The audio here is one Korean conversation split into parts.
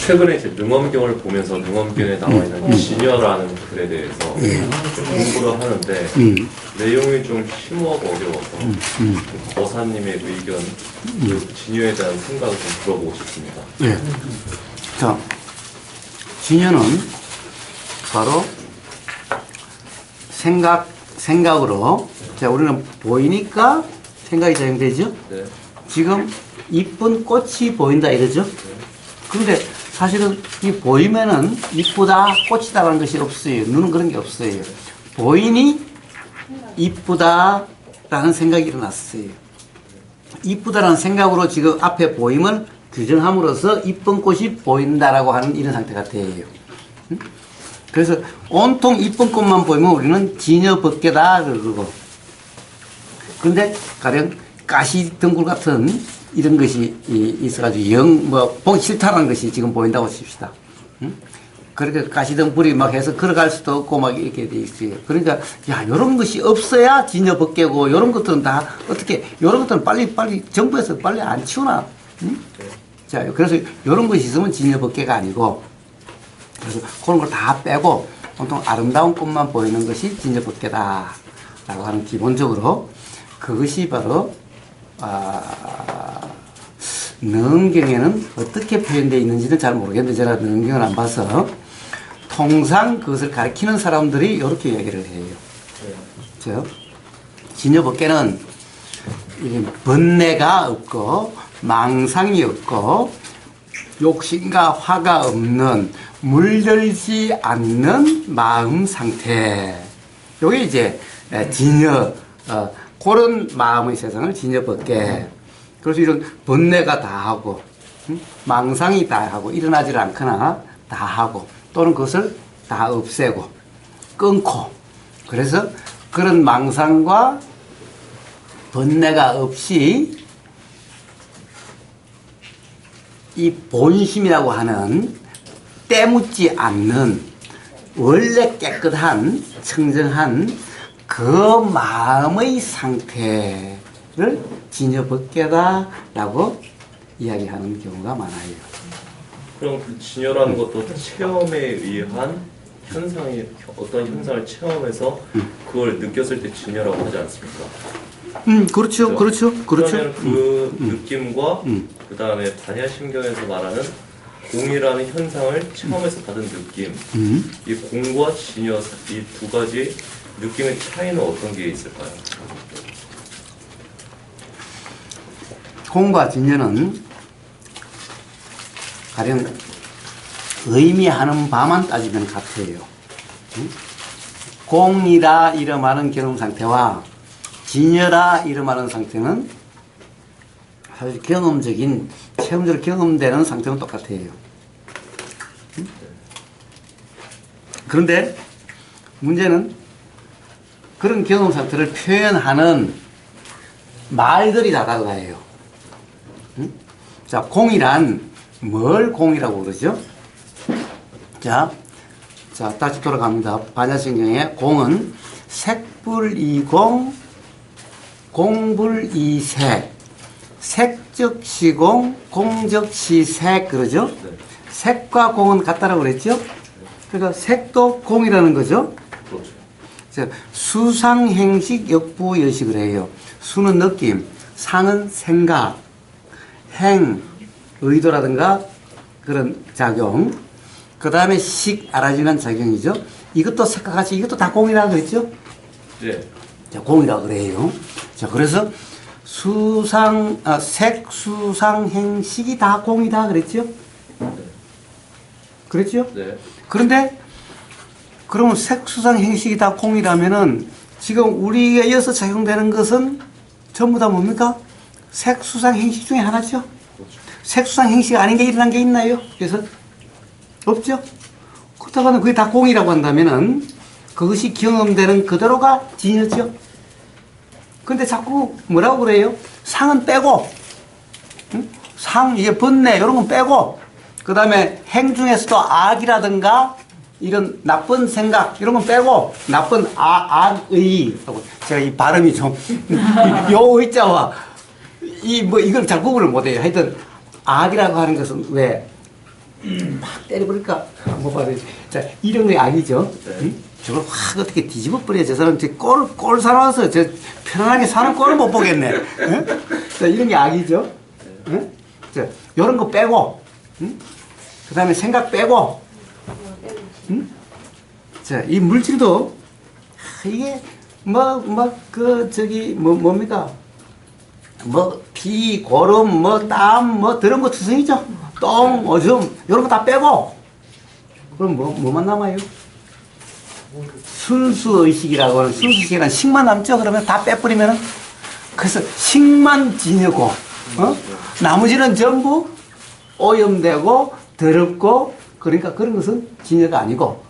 최근에 이제 능엄경을 보면서 능엄경에 나와 있는 진여라는 글에 대해서 좀 공부를 하는데 내용이 좀 심오하고 어려워서 거사님의 의견, 그 진여에 대한 생각을 좀 들어보고 싶습니다. 예. 자, 진여는 바로 생각으로, 자, 우리는 보이니까 생각이 작용되죠? 네. 지금 이쁜 꽃이 보인다 이러죠? 네. 그런데 사실은 이 보이면은 이쁘다, 꽃이다라는 것이 없어요. 눈은 그런 게 없어요. 보이니 이쁘다라는 생각이 일어났어요. 이쁘다라는 생각으로 지금 앞에 보임을 규정함으로써 이쁜 꽃이 보인다라고 하는 이런 상태 같아요. 그래서 온통 이쁜 꽃만 보이면 우리는 진여법계다 그러고, 그런데 가령 가시덩굴 같은 이런 것이 있어가지고 보기 싫다는 것이 지금 보인다고 칩시다. 그렇게 가시덩굴이 막 해서 걸어갈 수도 없고 막 이렇게 돼 있어요. 그러니까 야, 요런 것이 없어야 진여법계고, 요런 것들은 다 어떻게, 요런 것들은 빨리 정부에서 빨리 안 치우나. 자, 그래서 요런 것이 있으면 진여법계가 아니고, 그래서 그런 걸 다 빼고 보통 아름다운 꽃만 보이는 것이 진여법계다 라고 하는, 기본적으로 그것이 바로 능엄경에는 어떻게 표현되어 있는지는 잘 모르겠는데, 제가 능엄경을 안 봐서 통상 그것을 가리키는 사람들이 이렇게 이야기를 해요. 저 진여법계는 번뇌가 없고 망상이 없고 욕심과 화가 없는, 물들지 않는 마음 상태. 요게 이제 진여, 그런 마음의 세상을 진여법계. 그래서 이런 번뇌가 다 하고, 망상이 다 하고, 일어나질 않거나 다 하고, 또는 그것을 다 없애고, 끊고. 그래서 그런 망상과 번뇌가 없이 이 본심이라고 하는 때묻지 않는 원래 깨끗한 청정한 그 마음의 상태를 진여법계다라고 이야기하는 경우가 많아요. 그럼 그 진여라는 것도 체험에 의한 현상이, 어떤 현상을 체험해서 그걸 느꼈을 때 진여라고 하지 않습니까? 그렇죠. 그러면 그 느낌과 그 다음에 반야심경에서 말하는 공이라는 현상을 체험해서 받은 느낌, 이 공과 진여, 이 두 가지 느낌의 차이는 어떤 게 있을까요? 공과 진여는 가령 의미하는 바만 따지면 같아요. 공이라 이름하는 경험 상태와 진여라 이름하는 상태는 사실 경험적인, 체험적으로 경험되는 상태는 똑같아요. 그런데 문제는 그런 경험 상태를 표현하는 말들이 다 달라요. 자, 공이란 뭘 공이라고 그러죠? 자, 다시 돌아갑니다. 반야심경에 공은 색불이공, 공불이색, 색적시공, 공적시색 그러죠? 네. 색과 공은 같다라고 그랬죠? 그러니까 색도 공이라는 거죠? 그렇죠. 자, 수상행식 역부여식을 해요. 수는 느낌, 상은 생각, 행, 의도라든가 그런 작용, 그 다음에 식, 알아지는 작용이죠. 이것도 색과 같이 이것도 다 공이라고 그랬죠? 네. 자, 공이라고 그래요. 자, 그래서 색, 수상, 행식이 다 공이다 그랬죠? 그랬죠? 네. 그런데 그러면 색, 수상, 행식이 다 공이라면은 지금 우리에 의해서 작용되는 것은 전부 다 뭡니까? 색, 수상, 행식 중에 하나죠? 그렇죠. 색, 수상, 행식 아닌 게 일어난 게 있나요? 그래서 없죠? 그렇다고 그게 다 공이라고 한다면은 그것이 경험되는 그대로가 진여죠? 근데 자꾸 뭐라고 그래요? 상은 빼고, 상, 이게 번뇌, 이런 건 빼고, 그 다음에 행 중에서도 악이라든가 이런 나쁜 생각, 이런 건 빼고, 나쁜 악의, 제가 이 발음이 좀, 요 의자와 이걸 잘 구분을 못해요. 하여튼, 악이라고 하는 것은 왜? 막 때려버릴까? 한번 봐야 돼. 자, 이런 게 악이죠. 네. 응? 저걸 확 어떻게 뒤집어 버려. 저 사람 꼴 살아와서 저 편안하게 사는 꼴을 못 보겠네. 응? 자, 이런 게 악이죠. 응? 자, 이런 거 빼고, 응? 그 다음에 생각 빼고, 응? 자, 이 물질도, 이게, 뭡니까? 피, 고름, 땀, 그런 거 투성이죠. 똥, 오줌, 이런 거 다 빼고, 그럼 뭐만 남아요? 순수의식이라고 하는, 순수의식이란 식만 남죠? 그러면 다 빼버리면은, 그래서 식만 진여고, 나머지는 전부 오염되고, 더럽고, 그러니까 그런 것은 진여가 아니고,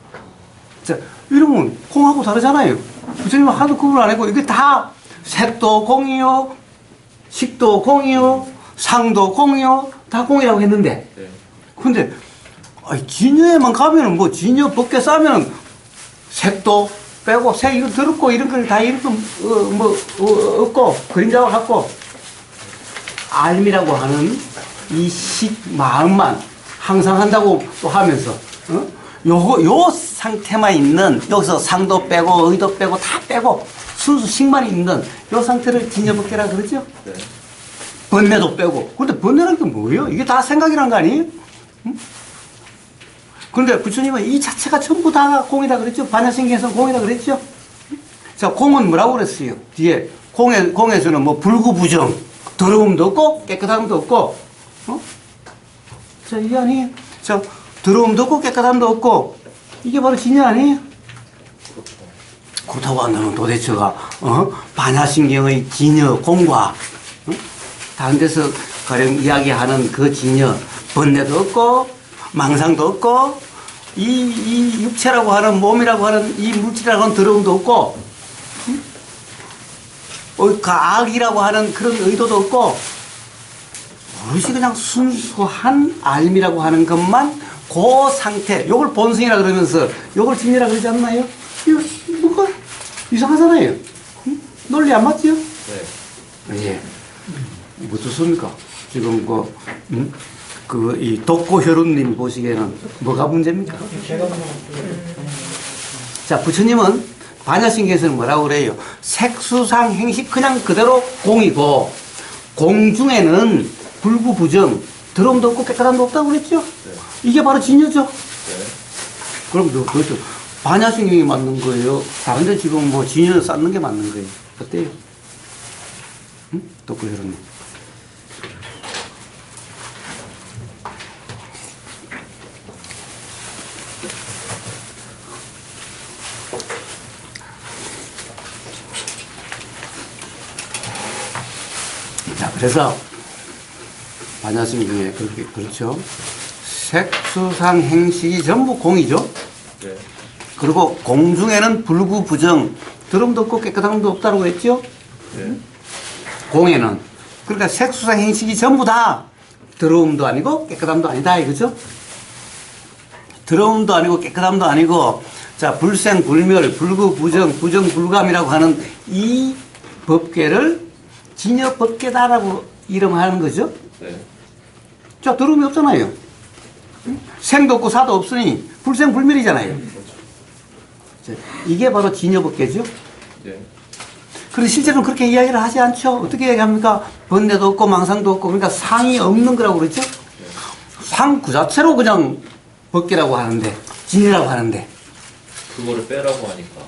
자, 이러면 공하고 다르잖아요. 부처님은 하도 구분 안 하고, 이게 다 색도 공이요, 식도 공이요, 상도 공이요, 다 공이라고 했는데, 네. 근데, 진여에만 가면은 진여 벗게 싸면은 색도 빼고, 색 이거 더럽고, 이런 걸 다 이렇게, 없고, 그림자와 같고, 알미라고 하는 이 마음만 항상 한다고 또 하면서, 요 상태만 있는, 여기서 상도 빼고, 의도 빼고, 다 빼고, 순수 식만 있는 요 상태를 진여법계라 그러죠? 네. 번뇌도 빼고. 근데 번뇌라는 게 뭐예요? 이게 다 생각이란 거 아니에요? 응? 그런데 부처님은 이 자체가 전부 다 공이다 그랬죠? 반야신경에서는 공이다 그랬죠? 자, 공은 뭐라고 그랬어요? 뒤에, 공에서는 불구부정, 더러움도 없고, 깨끗함도 없고, 자, 이게 아니에요? 자, 더러움도 없고, 깨끗함도 없고, 이게 바로 진여 아니에요? 그렇다고 한다면 도대체가, 반야신경의 진여, 공과, 다른 데서 가령 이야기하는 그 진여, 번뇌도 없고, 망상도 없고, 이 육체라고 하는, 몸이라고 하는, 이 물질이라고 하는 더러움도 없고, 그 악이라고 하는 그런 의도도 없고, 오롯이 그냥 순수한 알미라고 하는 것만 그 상태, 요걸 본성이라 그러면서 요걸 진리라 그러지 않나요? 이거 뭐가 이상하잖아요. 응? 논리 안 맞지요? 네. 예. 어떻습니까? 지금 이 독고혈운님 보시기에는 뭐가 문제입니까? 자, 부처님은 반야신경에서는 뭐라고 그래요? 색수상 행식 그냥 그대로 공이고, 공 중에는 불구부정, 더러움도 없고 깨끗함도 없다고 그랬죠? 네. 이게 바로 진여죠? 네. 그럼 그것도 반야신경이 맞는 거예요? 다른 데 지금 진여를 쌓는 게 맞는 거예요? 어때요? 응? 독고혈운님. 자, 그래서 반야신경에 그렇죠. 색수상 행식이 전부 공이죠. 네. 그리고 공 중에는 불구부정, 더러움도 없고 깨끗함도 없다고 했죠. 네. 공에는. 그러니까 색수상 행식이 전부 다 더러움도 아니고 깨끗함도 아니다 이거죠. 더러움도 아니고 깨끗함도 아니고, 자, 불생불멸, 불구부정, 부정불감이라고 하는 이 법계를 진여법계다라고 이름하는 거죠. 네. 자, 더러움이 없잖아요. 생도 없고 사도 없으니 불생불멸이잖아요. 자, 이게 바로 진여법계죠. 네. 그런데 실제로는 그렇게 이야기를 하지 않죠. 어떻게 이야기합니까? 번뇌도 없고 망상도 없고, 그러니까 상이 없는 거라고 그러죠. 상 그 자체로 그냥 법계라고 하는데, 진이라고 하는데, 그거를 빼라고 하니까.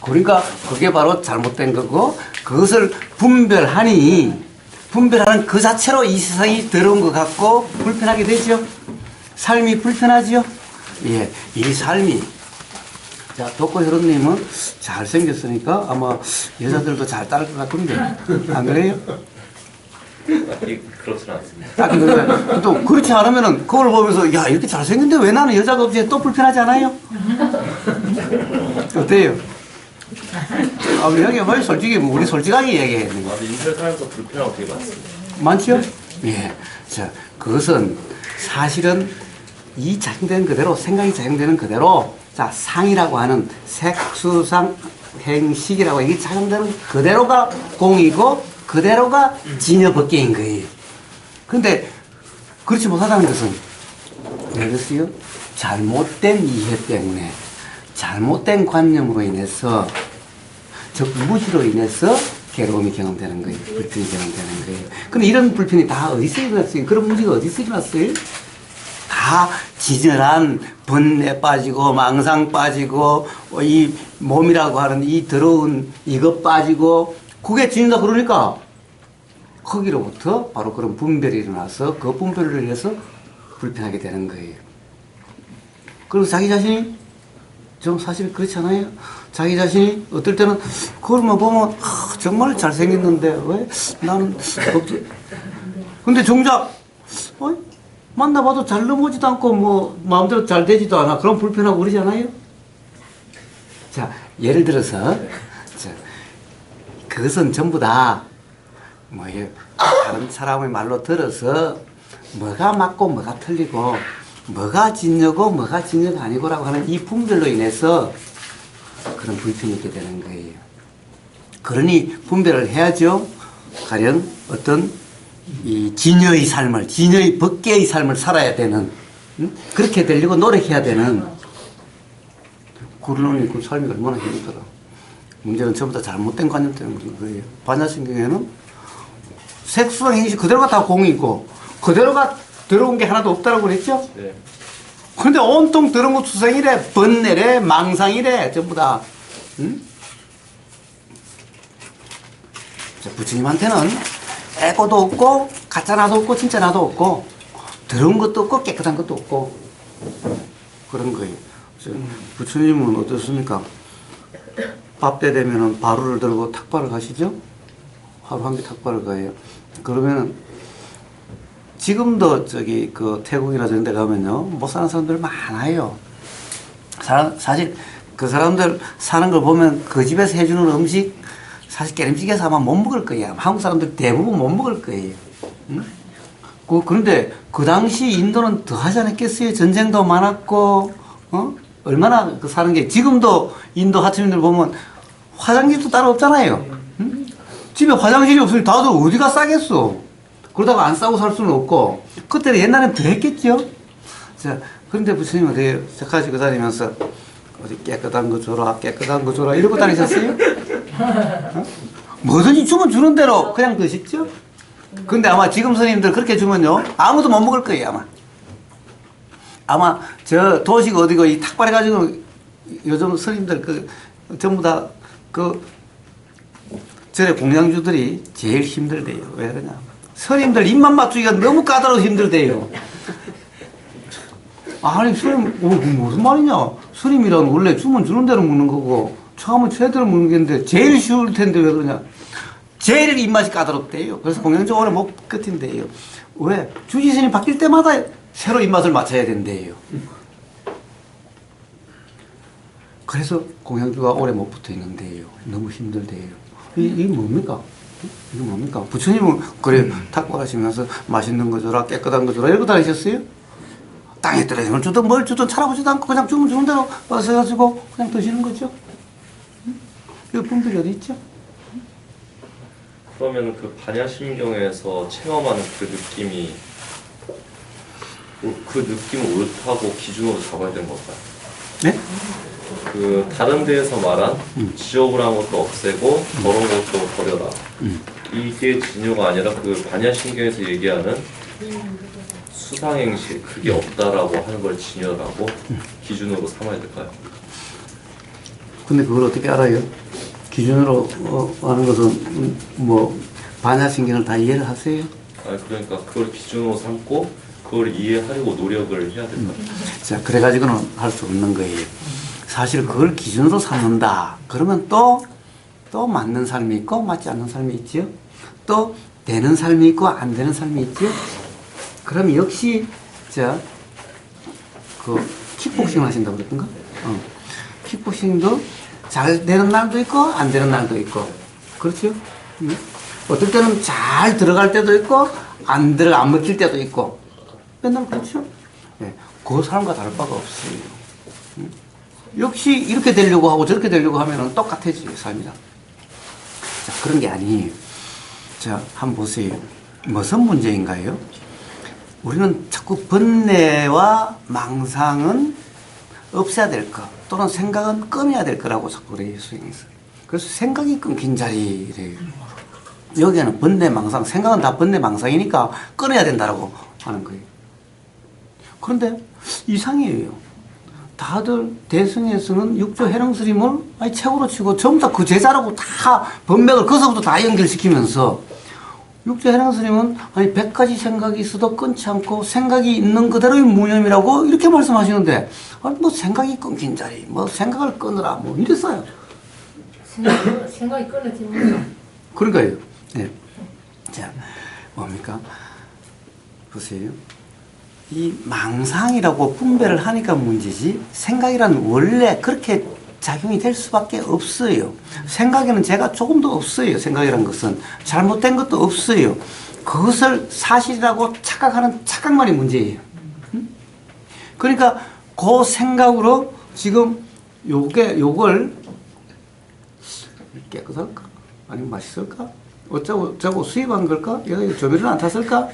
그러니까 그게 바로 잘못된 거고, 그것을 분별하는 그 자체로 이 세상이 더러운 것 같고 불편하게 되죠. 삶이 불편하죠. 예, 이 삶이. 자, 독고혈운님은 잘생겼으니까 아마 여자들도 잘 따를 것 같은데, 안 그래요? 그렇진 않습니다. 딱 그래. 또 그렇지 않으면은 그걸 보면서, 야, 이렇게 잘생겼는데 왜 나는 여자가 없지? 또 불편하지 않아요? 어때요? 우리 형이 왜 솔직히, 우리 솔직하게 얘기했는 거. 인생 살면서 불편한 거 되게 많습니다. 많죠? 예. 자, 그것은 사실은 이 작용되는 그대로, 생각이 작용되는 그대로, 자, 상이라고 하는 색수상 행식이라고 이게 작용되는 그대로가 공이고, 그대로가 진여법계인 거예요. 근데, 그렇지 못하다는 것은, 왜 그랬어요? 잘못된 이해 때문에, 잘못된 관념으로 인해서, 즉 무시로 인해서 괴로움이 경험되는 거예요. 불편이 경험되는 거예요. 근데 이런 불편이 다 어디서 일어났어요? 그런 문제가 어디서 일어났어요? 다 지절한 번뇌 빠지고 망상 빠지고 이 몸이라고 하는 이 더러운 이것 빠지고 그게 진다 그러니까 거기로부터 바로 그런 분별이 일어나서 그 분별로 인해서 불편하게 되는 거예요. 그리고 자기 자신이 좀 사실 그렇지 않아요? 자기 자신이 어떨 때는 그걸만 보면 정말 잘생겼는데 왜 나는 근데 정작 만나봐도 잘 넘어지도 않고 뭐 마음대로 잘 되지도 않아. 그럼 불편하고 그러잖아요. 자, 예를 들어서 자, 그것은 전부 다 다른 사람의 말로 들어서 뭐가 맞고 뭐가 틀리고 뭐가 진여고 뭐가 진여가 아니고라고 하는 이 분별로 인해서 그런 불편이 있게 되는 거예요. 그러니 분별을 해야죠. 가령 어떤 이 진여의 삶을, 진여의 법계의 삶을 살아야 되는, 그렇게 되려고 노력해야 되는, 그러니 그 삶이 얼마나 힘들어. 문제는 전부 다 잘못된 관념 때문에 거예요. 반야신경에는 색수랑 행식 그대로가 다 공이고, 그대로가 들어온 게 하나도 없다고 그랬죠? 네. 근데 온통 들어온 거 수생이래, 번뇌래, 망상이래, 전부 다. 자, 부처님한테는 에고도 없고, 가짜 나도 없고, 진짜 나도 없고, 더러운 것도 없고, 깨끗한 것도 없고, 그런 거예요. 부처님은 어떻습니까? 밥 때 되면은 바루를 들고 탁발을 가시죠? 하루 한 개 탁발을 가요. 그러면은, 지금도 태국이나 저런 데 가면요, 못 사는 사람들 많아요. 사실 그 사람들 사는 걸 보면 그 집에서 해주는 음식, 사실 깨름직해서 아마 못 먹을 거예요. 한국 사람들 대부분 못 먹을 거예요. 응? 그런데 그 당시 인도는 더 하지 않았겠어요? 전쟁도 많았고, 얼마나 사는 게, 지금도 인도 하층민들 보면 화장실도 따로 없잖아요. 응? 집에 화장실이 없으니 다들 어디가 싸겠어? 그러다가 안 싸고 살 수는 없고, 그때는 옛날엔 더 했겠죠? 자, 그런데 부처님은 어디 가지고 다니면서, 어디 깨끗한 거 줘라, 깨끗한 거 줘라, 이러고 다니셨어요? 뭐든지 주면 주는 대로 그냥 드셨죠? 근데 아마 지금 스님들 그렇게 주면요, 아무도 못 먹을 거예요, 아마 저 도시가 어디고 이 탁발해가지고 요즘 스님들 전부 다 절에 공양주들이 제일 힘들대요. 왜 그러냐? 스님들 입맛 맞추기가 너무 까다로워서 힘들대요. 아니, 스님, 무슨 말이냐? 스님이란 원래 주면 주는 대로 먹는 거고, 처음은 최대로 먹는 게인데, 제일 쉬울 텐데 왜 그러냐? 제일 입맛이 까다롭대요. 그래서 공양주 오래 못 끝인데요. 왜? 주지스님 바뀔 때마다 새로 입맛을 맞춰야 된대요. 그래서 공양주가 오래 못 붙어 있는데요. 너무 힘들대요. 이게 뭡니까? 이게 뭡니까? 부처님은 그래 탁발하시면서 맛있는 거 줘라, 깨끗한 거 줘라 이러고 다니셨어요? 땅에 떨어지면 주든 뭘 주든 찾아보지도 않고 그냥 주면 주는 대로 와서 해가지고 그냥 드시는 거죠. 이 분별이 어디 있죠? 그러면 그 반야심경에서 체험하는 그 느낌을 옳다고 기준으로 잡아야 되는 걸까요? 네? 그 다른 데에서 말한 지저분한 것도 없애고 더러운 것도 버려라. 이게 진요가 아니라 그 반야심경에서 얘기하는 수상행실 그게 없다라고 하는 걸 진요라고 기준으로 삼아야 될까요? 근데 그걸 어떻게 알아요? 기준으로 하는 것은 반야신경을 다 이해를 하세요? 그러니까 그걸 기준으로 삼고 그걸 이해하려고 노력을 해야 된다. 자, 그래가지고는 할 수 없는 거예요. 사실 그걸 기준으로 삼는다. 그러면 또 맞는 삶이 있고 맞지 않는 삶이 있죠. 또 되는 삶이 있고 안 되는 삶이 있죠. 그럼 역시 킥복싱을 하신다고 그랬던가? 킥복싱도 잘 되는 날도 있고 안 되는 날도 있고 그렇죠? 어떨 때는 잘 들어갈 때도 있고 안 먹힐 때도 있고 맨날 그렇죠? 네, 그 사람과 다를 바가 없어요. 역시 이렇게 되려고 하고 저렇게 되려고 하면 똑같아지요, 삶이랑. 자, 그런 게 아니에요. 자, 한번 보세요. 무슨 문제인가요? 우리는 자꾸 번뇌와 망상은 없애야 될 것, 또는 생각은 끊어야 될 거라고 자꾸 그래요, 수행에서. 그래서 생각이 끊긴 자리래요. 여기에는 번뇌, 망상, 생각은 다 번뇌, 망상이니까 끊어야 된다라고 하는 거예요. 그런데 이상해요. 다들 대승에서는 육조 해령스님을 최고로 치고 전부 다 그 제자라고 다 법맥을 거기서부터 다 연결시키면서 육조 해령스님은 100가지 생각이 있어도 끊지 않고 생각이 있는 그대로의 무념이라고 이렇게 말씀하시는데 뭐 생각이 끊긴 자리, 뭐 생각을 끊으라 뭐 이랬어요. 생각이 끊어지면 그러니까요. 네. 자, 뭡니까? 보세요. 이 망상이라고 분별을 하니까 문제지 생각이란 원래 그렇게 작용이 될 수밖에 없어요. 생각에는 죄가 조금도 없어요. 생각이란 것은 잘못된 것도 없어요. 그것을 사실이라고 착각하는 착각만이 문제예요. 그러니까 그 생각으로 지금 요걸 깨끗할까? 아니면 맛있을까? 어쩌고 수입한 걸까? 얘가 조미료는 안 탔을까?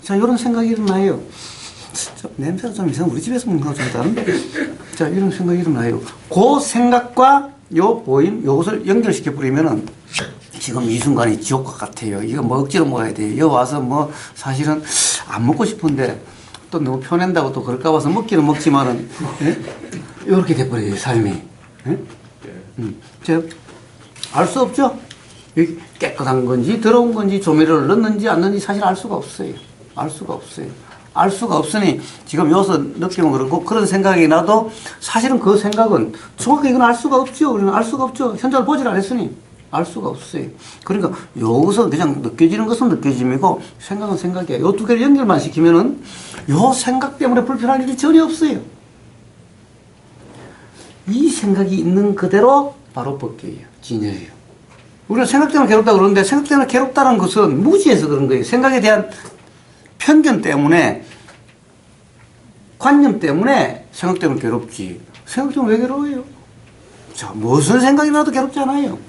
자, 이런 생각이 일어나요. 냄새가 좀 이상, 우리 집에서 먹는 거좀 다른데. 자, 이런 생각이 일어나요. 그 생각과 요 보임, 요것을 연결시켜 버리면은 지금 이 순간이 지옥과 같아요. 이거 뭐 억지로 먹어야 돼요. 여기 와서 뭐 사실은 안 먹고 싶은데 또 너무 편한다고 또 그럴까 봐서 먹기는 먹지만은, 이렇게 돼버려요, 삶이. 알 수 없죠? 깨끗한 건지 더러운 건지 조미료를 넣는지 안 넣는지 사실 알 수가 없어요. 알 수가 없어요. 알 수가 없으니 지금 여기서 느끼면 그렇고 그런 생각이 나도 사실은 그 생각은 정확하게 이건 알 수가 없죠. 우리는 알 수가 없죠. 현장을 보질 않았으니 알 수가 없어요. 그러니까 여기서 그냥 느껴지는 것은 느껴짐이고 생각은 생각이야. 요 두 개를 연결만 시키면은 요 생각 때문에 불편할 일이 전혀 없어요. 이 생각이 있는 그대로 바로 벗겨요. 진여예요. 우리가 생각 때문에 괴롭다고 그러는데 생각 때문에 괴롭다는 것은 무지해서 그런 거예요. 생각에 대한 편견 때문에, 관념 때문에 생각 때문에 괴롭지. 생각 때문에 왜 괴로워요? 자, 무슨 생각이 나도 괴롭지 않아요.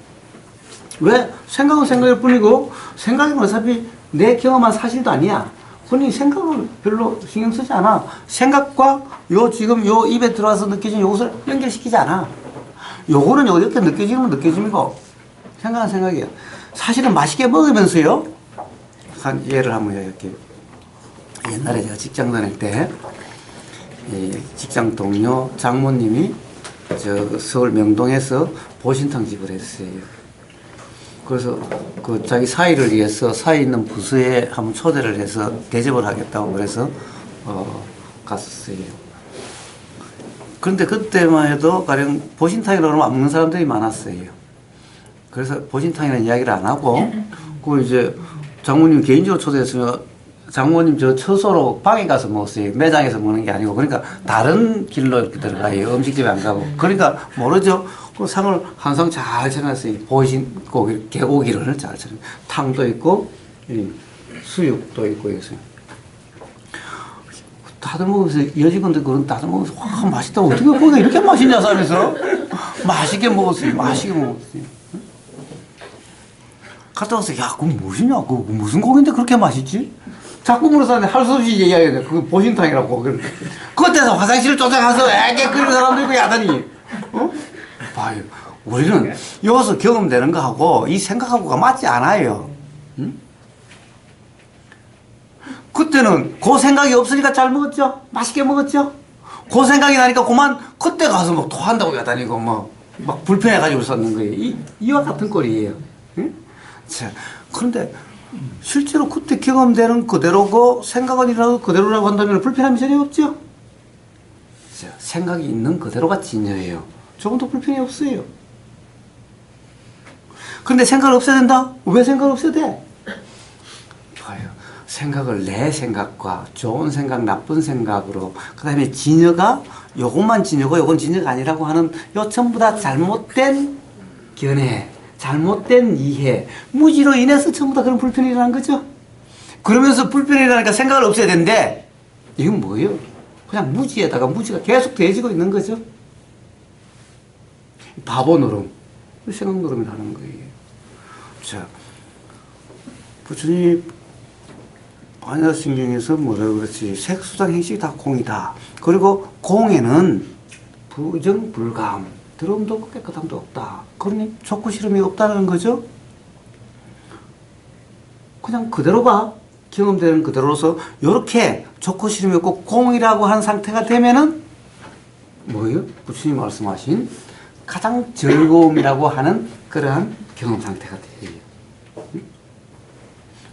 왜? 생각은 생각일 뿐이고, 생각은 어차피 내 경험한 사실도 아니야. 그러니 생각을 별로 신경 쓰지 않아. 생각과 지금 입에 들어와서 느껴진 요것을 연결시키지 않아. 요거는 이렇게 느껴지면 느껴짐이고, 생각은 생각이야. 사실은 맛있게 먹으면서요, 한 예를 한번 이렇게. 옛날에 제가 직장 다닐 때, 직장 동료 장모님이 서울 명동에서 보신탕 집을 했어요. 그래서 그 자기 사위를 위해서 사위 있는 부서에 한번 초대를 해서 대접을 하겠다고 그래서, 갔었어요. 그런데 그때만 해도 가령 보신탕이라고 하면 안 먹는 사람들이 많았어요. 그래서 보신탕이라는 이야기를 안 하고, 그 이제 장모님 개인적으로 초대했으면 장모님 처소로 방에 가서 먹었어요. 매장에서 먹는 게 아니고. 그러니까 다른 길로 이렇게 들어가요. 음식집에 안 가고. 그러니까 모르죠. 그 상을 한 상 잘 차려놨어요. 보신 고기, 개고기를 잘 차려. 탕도 있고, 수육도 있고, 이랬어요. 다들 먹으면서, 여직원들 그런 다들 먹으면서, 와, 맛있다. 어떻게 고기가 이렇게 맛있냐, 하면서. 맛있게 먹었어요. 맛있게 먹었어요. 갔다 와서, 야, 그건 무엇이냐? 그거 무슨 고기인데 그렇게 맛있지? 자꾸 물어서는데 할 수 없이 얘기하게 돼. 그거 보신탕이라고. 그때서 화장실을 쫓아가서 애게 끓이는 사람도 있고 야단이. 봐요. 우리는 여기서 경험되는 거하고 이 생각하고가 맞지 않아요. 응? 그때는 그 생각이 없으니까 잘 먹었죠? 맛있게 먹었죠? 그 생각이 나니까 그만 그때 가서 막 토한다고 야단이고 막 불편해가지고 썼는 거예요. 이와 같은 꼴이에요. 응? 자, 그런데 실제로 그때 경험되는 그대로고 생각은 일어나도 그대로라고 한다면 불편함이 전혀 없죠? 자, 생각이 있는 그대로가 진여예요. 조금도 불편이 없어요. 그런데 생각을 없애야 된다? 왜 생각을 없애야 돼? 봐요. 생각을 내 생각과 좋은 생각, 나쁜 생각으로 그 다음에 진여가 요것만 진여고 요건 진여가 아니라고 하는 요 전부 다 잘못된 견해, 잘못된 이해, 무지로 인해서 전부 다 그런 불편이 일어난 거죠. 그러면서 불편이 일어나니까 생각을 없애야 되는데 이건 뭐예요? 그냥 무지에다가 무지가 계속 더해지고 있는 거죠. 바보 노름, 생각 노름이라는 거예요. 자, 부처님 반야신경에서 뭐라 그렇지 색수상 행식이 다 공이다. 그리고 공에는 부정 불감, 더러움도 없고 깨끗함도 없다. 그러니 좋고 싫음이 없다는 거죠. 그냥 그대로가 경험되는 그대로서 이렇게 좋고 싫음이 없고 공이라고 하는 상태가 되면은 뭐예요? 부처님 말씀하신 가장 즐거움이라고 하는 그러한 경험 상태가 돼요.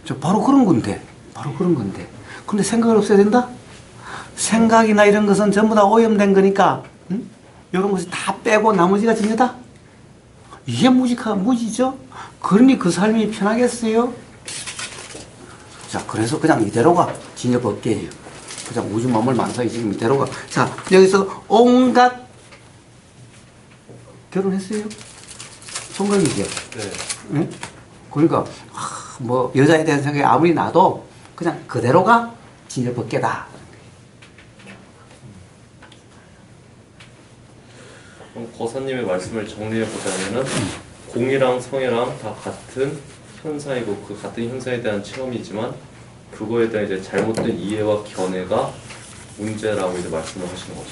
저 바로 그런 건데, 바로 그런 건데. 근데 생각을 없애야 된다? 생각이나 이런 것은 전부 다 오염된 거니까, 응? 이런 것이 다 빼고 나머지가 진여다? 이게 무지죠? 그러니 그 삶이 편하겠어요? 자, 그래서 그냥 이대로가 진여 법계예요. 그냥 우주 만물 만사이 지금 이대로가. 자, 여기서 온갖 결혼했어요? 송강이죠? 네. 응? 그러니까 뭐 여자에 대한 생각이 아무리 나도 그냥 그대로가 진여 법계다. 그럼 거사님의 말씀을 정리해 보자면은 공이랑 성이랑 다 같은 현상이고 그 같은 현상에 대한 체험이지만 그거에 대한 이제 잘못된 이해와 견해가 문제라고 이제 말씀을 하시는 거죠.